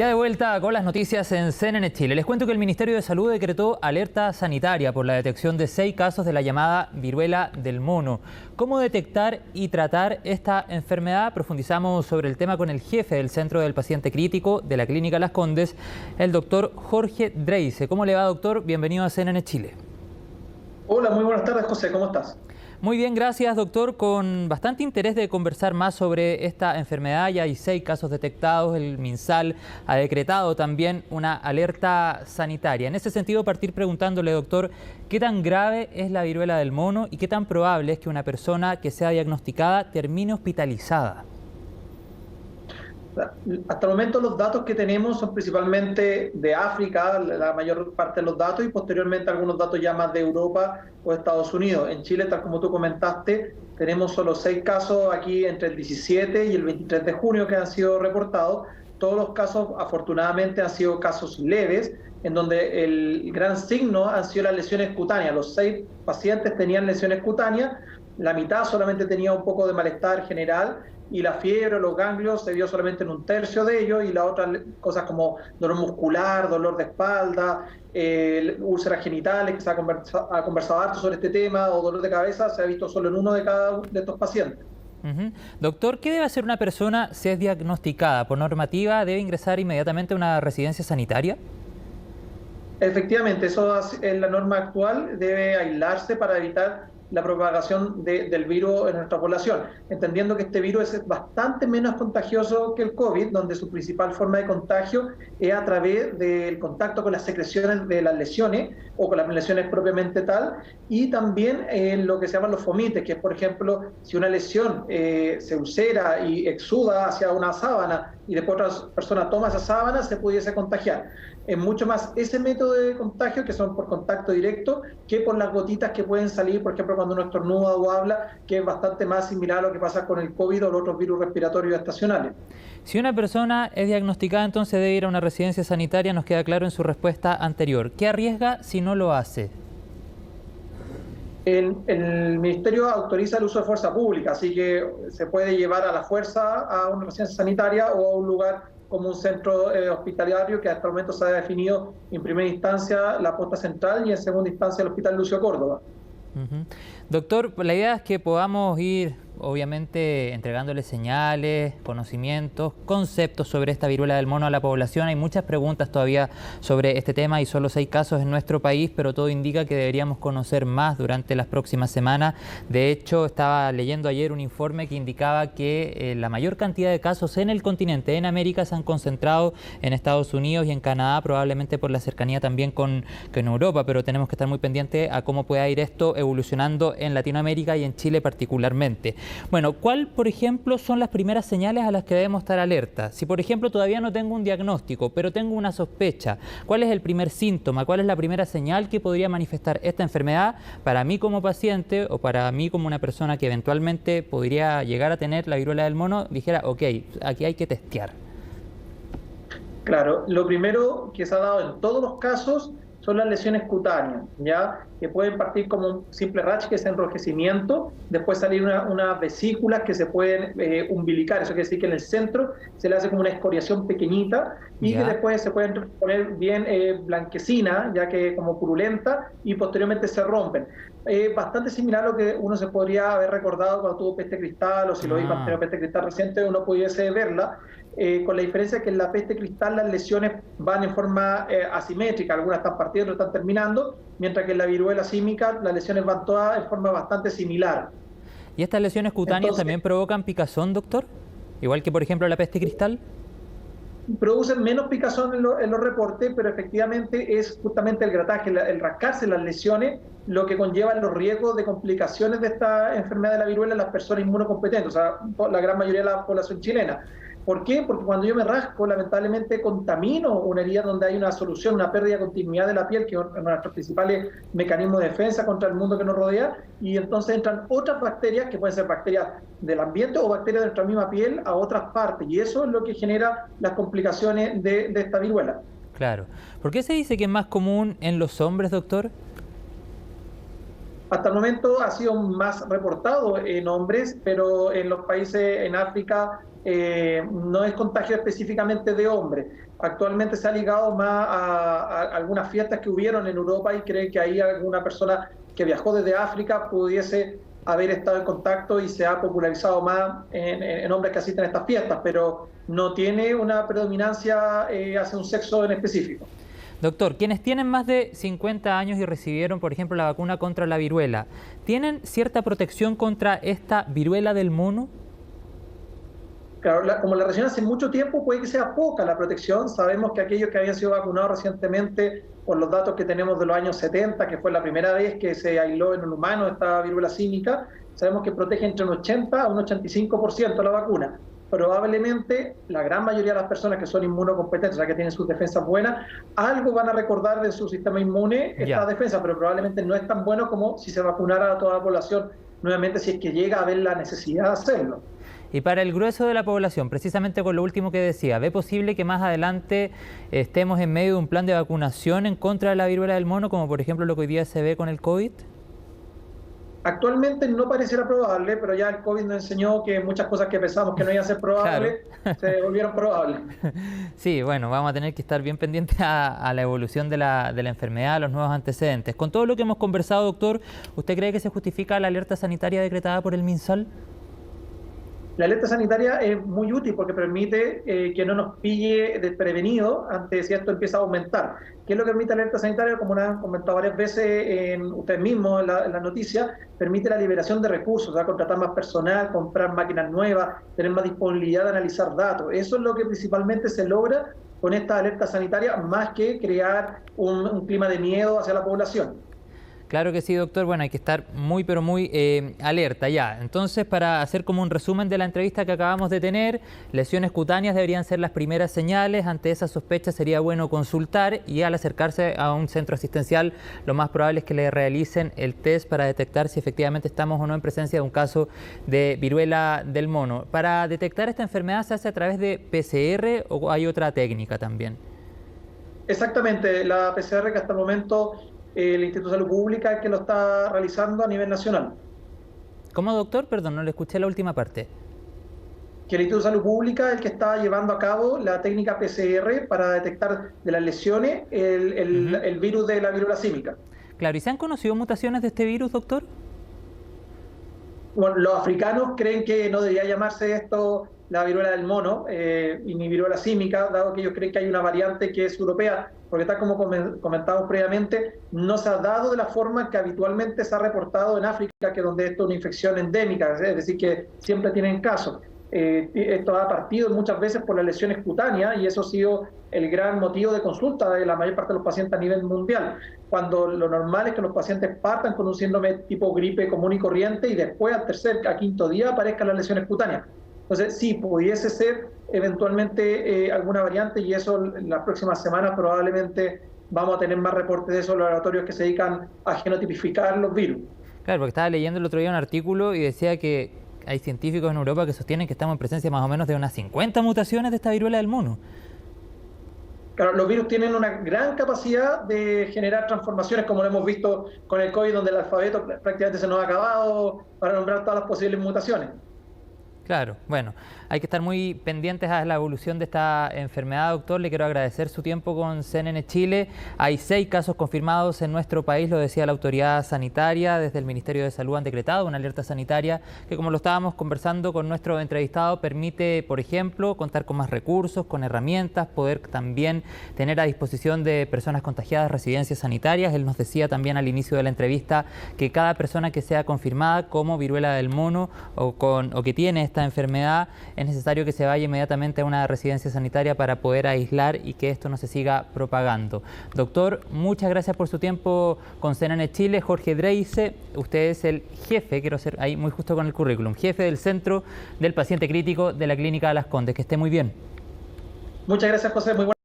Ya de vuelta con las noticias en CNN Chile. Les cuento que el Ministerio de Salud decretó alerta sanitaria por la detección de 6 casos de la llamada viruela del mono. ¿Cómo detectar y tratar esta enfermedad? Profundizamos sobre el tema con el jefe del Centro del Paciente Crítico de la Clínica Las Condes, el doctor Jorge Dreise. ¿Cómo le va, doctor? Bienvenido a CNN Chile. Hola, muy buenas tardes, José. ¿Cómo estás? Muy bien, gracias, doctor. Con bastante interés de conversar más sobre esta enfermedad. Ya hay 6 casos detectados. El MinSal ha decretado también una alerta sanitaria. En ese sentido, partir preguntándole, doctor, ¿qué tan grave es la viruela del mono y qué tan probable es que una persona que sea diagnosticada termine hospitalizada? Hasta el momento los datos que tenemos son principalmente de África, la mayor parte de los datos, y posteriormente algunos datos ya más de Europa o Estados Unidos. En Chile, tal como tú comentaste, tenemos solo 6 casos aquí entre el 17 y el 23 de junio que han sido reportados. Todos los casos, afortunadamente, han sido casos leves, en donde el gran signo han sido las lesiones cutáneas. Los 6 pacientes tenían lesiones cutáneas, la mitad solamente tenía un poco de malestar general, y la fiebre, los ganglios, se vio solamente en un tercio de ellos, y las otras cosas como dolor muscular, dolor de espalda, úlceras genitales, que se ha conversado harto sobre este tema, o dolor de cabeza, se ha visto solo en uno de cada uno de estos pacientes. Doctor, ¿qué debe hacer una persona si es diagnosticada? ¿Por normativa debe ingresar inmediatamente a una residencia sanitaria? Efectivamente, eso es la norma actual, debe aislarse para evitar la propagación del virus en nuestra población, entendiendo que este virus es bastante menos contagioso que el COVID, donde su principal forma de contagio es a través del contacto con las secreciones de las lesiones o con las lesiones propiamente tal, y también lo que se llaman los fomites, que es, por ejemplo, si una lesión se ulcera y exuda hacia una sábana y después otra persona toma esa sábana, se pudiese contagiar. Es mucho más ese método de contagio, que son por contacto directo, que por las gotitas que pueden salir, por ejemplo, cuando uno estornuda o habla, que es bastante más similar a lo que pasa con el COVID o los otros virus respiratorios estacionales. Si una persona es diagnosticada, entonces debe ir a una residencia sanitaria, nos queda claro en su respuesta anterior. ¿Qué arriesga si no lo hace? El Ministerio autoriza el uso de fuerza pública, así que se puede llevar a la fuerza a una residencia sanitaria o a un lugar como un centro hospitalario, que hasta el momento se ha definido en primera instancia la posta central y en segunda instancia el Hospital Lucio Córdoba. Doctor, la idea es que podamos ir, obviamente, entregándole señales, conocimientos, conceptos sobre esta viruela del mono a la población. Hay muchas preguntas todavía sobre este tema y solo 6 casos en nuestro país, pero todo indica que deberíamos conocer más durante las próximas semanas. De hecho, estaba leyendo ayer un informe que indicaba que la mayor cantidad de casos en el continente, en América, se han concentrado en Estados Unidos y en Canadá, probablemente por la cercanía también con Europa, pero tenemos que estar muy pendientes a cómo pueda ir esto evolucionando en Latinoamérica y en Chile particularmente. Bueno, ¿cuál, por ejemplo, son las primeras señales a las que debemos estar alerta? Si, por ejemplo, todavía no tengo un diagnóstico, pero tengo una sospecha, ¿cuál es el primer síntoma? ¿Cuál es la primera señal que podría manifestar esta enfermedad para mí como paciente o para mí como una persona que eventualmente podría llegar a tener la viruela del mono? Dijera, ok, aquí hay que testear. Claro, lo primero que se ha dado en todos los casos son las lesiones cutáneas, ¿ya? Que pueden partir como un simple rash, que es enrojecimiento, después salir unas vesículas que se pueden umbilicar, eso quiere decir que en el centro se le hace como una escoriación pequeñita y que ¿Ya? después se pueden poner bien blanquecina, ya que como purulenta, y posteriormente se rompen. Bastante similar a lo que uno se podría haber recordado cuando tuvo peste cristal, o si lo vi cuando Ah. tenía peste cristal reciente, uno pudiese verla, con la diferencia que en la peste cristal las lesiones van en forma asimétrica, algunas están partiendo, otras están terminando, mientras que en la viruela símica las lesiones van todas en forma bastante similar. ¿Y estas lesiones cutáneas Entonces, también provocan picazón, doctor? Igual que, por ejemplo, la peste cristal. producen menos picazón en los reportes, pero efectivamente es justamente el grataje, el rascarse las lesiones, lo que conlleva los riesgos de complicaciones de esta enfermedad de la viruela en las personas inmunocompetentes, o sea, la gran mayoría de la población chilena. ¿Por qué? Porque cuando yo me rasco, lamentablemente contamino una herida donde hay una solución, una pérdida de continuidad de la piel, que es uno de nuestros principales mecanismos de defensa contra el mundo que nos rodea, y entonces entran otras bacterias, que pueden ser bacterias del ambiente o bacterias de nuestra misma piel, a otras partes, y eso es lo que genera las complicaciones de esta viruela. Claro. ¿Por qué se dice que es más común en los hombres, doctor? Hasta el momento ha sido más reportado en hombres, pero en los países en África no es contagio específicamente de hombres. Actualmente se ha ligado más a algunas fiestas que hubieron en Europa y creen que ahí alguna persona que viajó desde África pudiese haber estado en contacto y se ha popularizado más en hombres que asisten a estas fiestas, pero no tiene una predominancia hacia un sexo en específico. Doctor, quienes tienen más de 50 años y recibieron, por ejemplo, la vacuna contra la viruela, ¿tienen cierta protección contra esta viruela del mono? Claro, como la región hace mucho tiempo, puede que sea poca la protección. Sabemos que aquellos que habían sido vacunados recientemente, por los datos que tenemos de los años 70, que fue la primera vez que se aisló en un humano esta viruela símica, sabemos que protege entre un 80 a un 85% la vacuna. Probablemente la gran mayoría de las personas que son inmunocompetentes, o sea, que tienen sus defensas buenas, algo van a recordar de su sistema inmune esta defensa, pero probablemente no es tan bueno como si se vacunara a toda la población nuevamente, si es que llega a haber la necesidad de hacerlo. Y para el grueso de la población, precisamente con lo último que decía, ¿ve posible que más adelante estemos en medio de un plan de vacunación en contra de la viruela del mono, como por ejemplo lo que hoy día se ve con el COVID? Actualmente no pareciera probable, pero ya el COVID nos enseñó que muchas cosas que pensamos que no iban a ser probables, se volvieron probables. Sí, bueno, vamos a tener que estar bien pendientes a la evolución de la enfermedad, a los nuevos antecedentes. Con todo lo que hemos conversado, doctor, ¿usted cree que se justifica la alerta sanitaria decretada por el MinSal? La alerta sanitaria es muy útil porque permite que no nos pille desprevenido ante si esto empieza a aumentar. ¿Qué es lo que permite la alerta sanitaria? Como nos han comentado varias veces ustedes mismos en la noticia, permite la liberación de recursos, o sea, contratar más personal, comprar máquinas nuevas, tener más disponibilidad de analizar datos. Eso es lo que principalmente se logra con esta alerta sanitaria, más que crear un clima de miedo hacia la población. Claro que sí, doctor. Bueno, hay que estar muy, pero muy alerta ya. Entonces, para hacer como un resumen de la entrevista que acabamos de tener, lesiones cutáneas deberían ser las primeras señales. Ante esas sospechas sería bueno consultar y al acercarse a un centro asistencial, lo más probable es que le realicen el test para detectar si efectivamente estamos o no en presencia de un caso de viruela del mono. ¿Para detectar esta enfermedad se hace a través de PCR o hay otra técnica también? Exactamente, la PCR que hasta el momento el Instituto de Salud Pública es que lo está realizando a nivel nacional. ¿Cómo, doctor? Perdón, no le escuché la última parte. Que el Instituto de Salud Pública es el que está llevando a cabo la técnica PCR para detectar de las lesiones el virus de la viruela símica. Claro, ¿y se han conocido mutaciones de este virus, doctor? Bueno, los africanos creen que no debería llamarse esto la viruela del mono y ni viruela símica, dado que ellos creen que hay una variante que es europea, porque tal como comentamos previamente, no se ha dado de la forma que habitualmente se ha reportado en África, que es donde esto es una infección endémica, es decir, que siempre tienen casos. Esto ha partido muchas veces por las lesiones cutáneas y eso ha sido el gran motivo de consulta de la mayor parte de los pacientes a nivel mundial, cuando lo normal es que los pacientes partan con un síndrome tipo gripe común y corriente y después al tercer, a quinto día aparezcan las lesiones cutáneas. Entonces, sí, pudiese ser eventualmente alguna variante y eso en las próximas semanas probablemente vamos a tener más reportes de esos laboratorios que se dedican a genotipificar los virus. Claro, porque estaba leyendo el otro día un artículo y decía que hay científicos en Europa que sostienen que estamos en presencia más o menos de unas 50 mutaciones de esta viruela del mono. Claro, los virus tienen una gran capacidad de generar transformaciones, como lo hemos visto con el COVID, donde el alfabeto prácticamente se nos ha acabado para nombrar todas las posibles mutaciones. Claro, bueno, hay que estar muy pendientes a la evolución de esta enfermedad, doctor. Le quiero agradecer su tiempo con CNN Chile. Hay 6 casos confirmados en nuestro país, lo decía la autoridad sanitaria. Desde el Ministerio de Salud han decretado una alerta sanitaria que, como lo estábamos conversando con nuestro entrevistado, permite, por ejemplo, contar con más recursos, con herramientas, poder también tener a disposición de personas contagiadas residencias sanitarias. Él nos decía también al inicio de la entrevista que cada persona que sea confirmada como viruela del mono o que tiene esta enfermedad, es necesario que se vaya inmediatamente a una residencia sanitaria para poder aislar y que esto no se siga propagando. Doctor, muchas gracias por su tiempo con CNN Chile. Jorge Dreise, usted es el jefe, quiero ser ahí muy justo con el currículum, jefe del Centro del Paciente Crítico de la Clínica Las Condes. Que esté muy bien. Muchas gracias, José. Muy